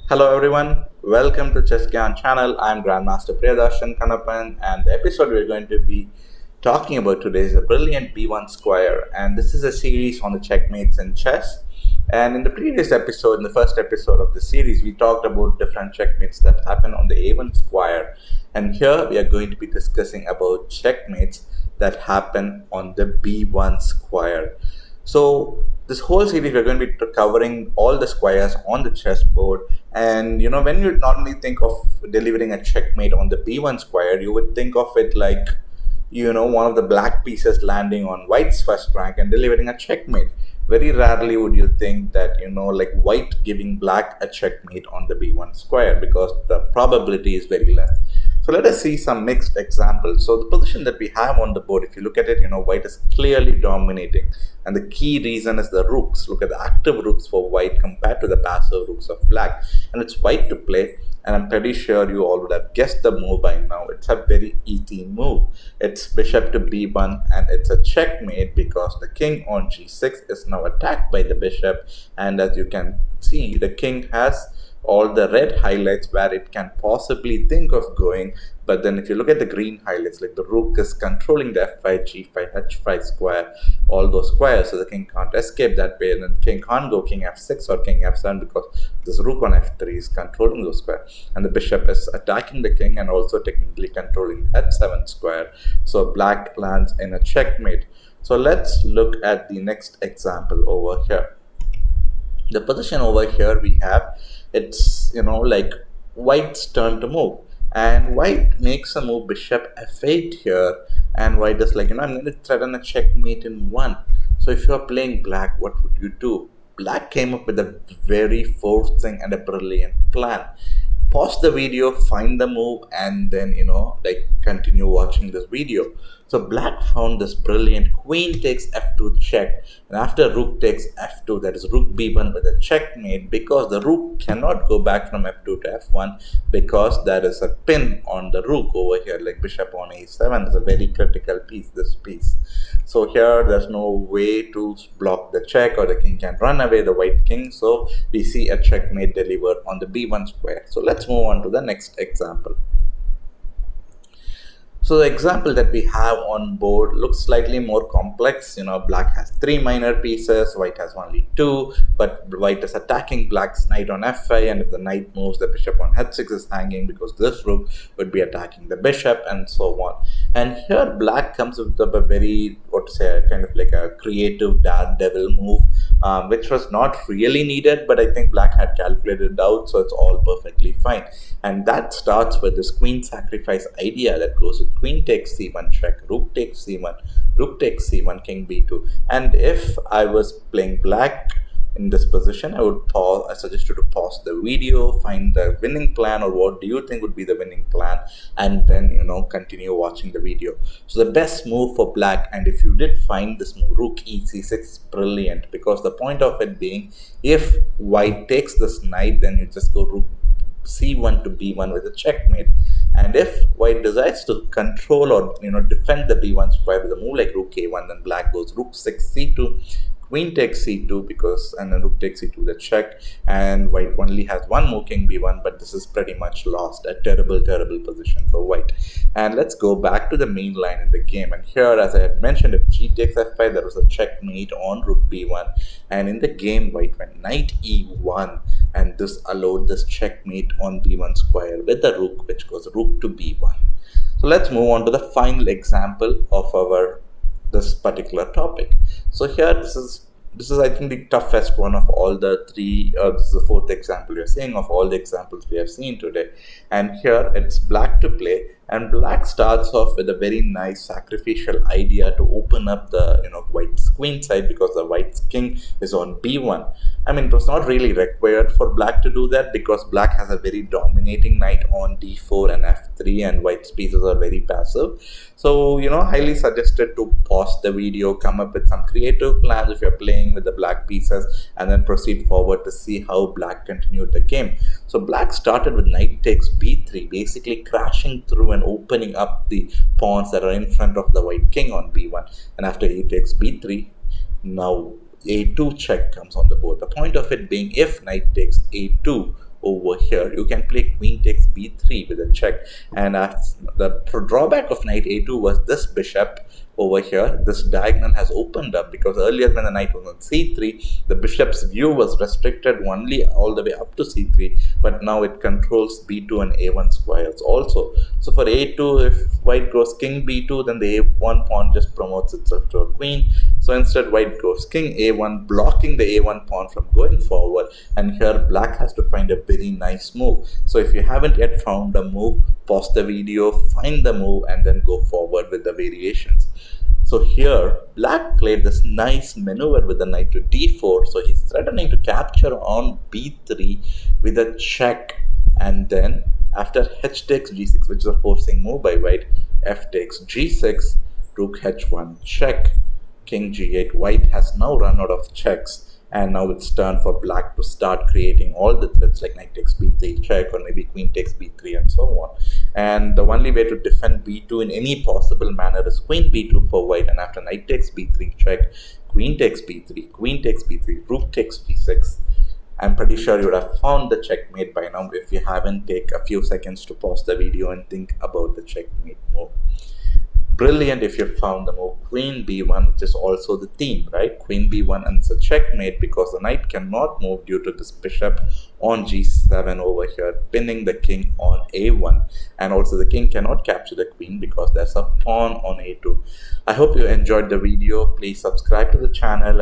Hello everyone, welcome to Gyaan channel. I'm Grandmaster Priyadharshan Kannappan, and the episode we're going to be talking about today is a brilliant B1 square, and this is a series on the checkmates in chess. And in the previous episode, in the first episode of the series, we talked about different checkmates that happen on the A1 square, and here we are going to be discussing about checkmates that happen on the B1 square. So this whole series we're going to be covering all the squares on the chessboard, and when you normally think of delivering a checkmate on the b1 square, you would think of it like one of the black pieces landing on white's first rank and delivering a checkmate. Very rarely would you think that like white giving black a checkmate on the b1 square, because the probability is very less. So let us see some mixed examples. So the position that we have on the board, if you look at it, white is clearly dominating. And the key reason is the rooks. Look at the active rooks for white compared to the passive rooks of black. And it's white to play. And I'm pretty sure you all would have guessed the move by now. It's a very easy move. It's bishop to b1, and it's a checkmate because the king on g6 is now attacked by the bishop. And as you can see, the king has all the red highlights where it can possibly think of going, but then if you look at the green highlights, like the rook is controlling the f5, g5, h5 square, all those squares, so the king can't escape that way, and then the king can't go king f6 or king f7 because this rook on f3 is controlling those squares, and the bishop is attacking the king and also technically controlling the h7 square. So black lands in a checkmate. So let's look at the next example over here. The position over here we have, it's like white's turn to move, and white makes a move bishop f8 here, and white is like, I'm going to threaten a checkmate in one. So if you're playing black, what would you do? Black came up with a very forcing and a brilliant plan. Pause the video, find the move, and then like continue watching this video. So black found this brilliant queen takes f2 check, and after rook takes f2, that is rook b1 with a checkmate, because the rook cannot go back from f2 to f1 because there is a pin on the rook over here, like bishop on a7 is a very critical piece, this piece. So here there's no way to block the check, or the king can run away, the white king. So we see a checkmate delivered on the b1 square. So let's move on to the next example. So the example that we have on board looks slightly more complex. Black has 3 minor pieces, white has only 2, but white is attacking black's knight on f5, and if the knight moves, the bishop on h6 is hanging because this rook would be attacking the bishop, and so on. And here black comes with a very, kind of like a creative daredevil move, which was not really needed, but I think black had calculated it out, so it's all perfectly fine. And that starts with this queen sacrifice idea that goes with queen takes c1 check, rook takes c1, rook takes c1, king b2. And if I was playing black in this position, I suggest you to pause the video, find the winning plan, or what do you think would be the winning plan, and then continue watching the video. So the best move for black, and if you did find this move, rook e6, brilliant, because the point of it being, if white takes this knight, then you just go rook c1 to b1 with a checkmate. And if white decides to control or defend the b1 square with a move like rook a1, then black goes rook 6 c2, queen takes c2, and then rook takes c2 the check, and white only has one more king b1, but this is pretty much lost. A terrible position for white. And let's go back to the main line in the game, and here, as I had mentioned, if g takes f5, there was a checkmate on rook b1, and in the game white went knight e1, and this allowed this checkmate on b1 square with the rook, which goes rook to b1. So let's move on to the final example of this particular topic. So here, this is I think the toughest one of all the three. This is the fourth example we are seeing of all the examples we have seen today. And here it's black to play, and black starts off with a very nice sacrificial idea to open up the white's queen side, because the white's king is on b1. I mean, it was not really required for black to do that, because black has a very dominating knight on d4 and f3, and white's pieces are very passive. So highly suggested to pause the video, come up with some creative plans if you're playing with the black pieces, and then proceed forward to see how black continued the game. So black started with knight takes b3, basically crashing through and opening up the pawns that are in front of the white king on b1. And after he takes b3, now a2 check comes on the board. The point of it being, if knight takes a2, over here. You can play queen takes b3 with a check, and the drawback of knight a2 was this bishop over here. This diagonal has opened up because earlier when the knight was on c3, the bishop's view was restricted only all the way up to c3, but now it controls b2 and a1 squares also. So for a2, if white goes king b2, then the a1 pawn just promotes itself to a queen. So instead white goes king a1, blocking the a1 pawn from going forward, and here black has to find a very nice move. So if you haven't yet found a move, pause the video, find the move, and then go forward with the variations. So here black played this nice maneuver with the knight to d4. So he's threatening to capture on b3 with a check, and then after h takes g6, which is a forcing move by white, f takes g6, rook h1 check, king g8. White has now run out of checks, and now it's turn for black to start creating all the threats like knight takes b3 check, or maybe queen takes b3 and so on. And the only way to defend b2 in any possible manner is queen b2 for white, and after knight takes b3 check, queen takes b3, queen takes b3, rook takes g6. I'm pretty sure you would have found the checkmate by now. If you haven't, take a few seconds to pause the video and think about the checkmate move. Brilliant if you found the move queen b1, which is also the theme, right? Queen b1, and it's a checkmate because the knight cannot move due to this bishop on g7 over here, pinning the king on a1, and also the king cannot capture the queen because there's a pawn on a2. I hope you enjoyed the video. Please subscribe to the channel.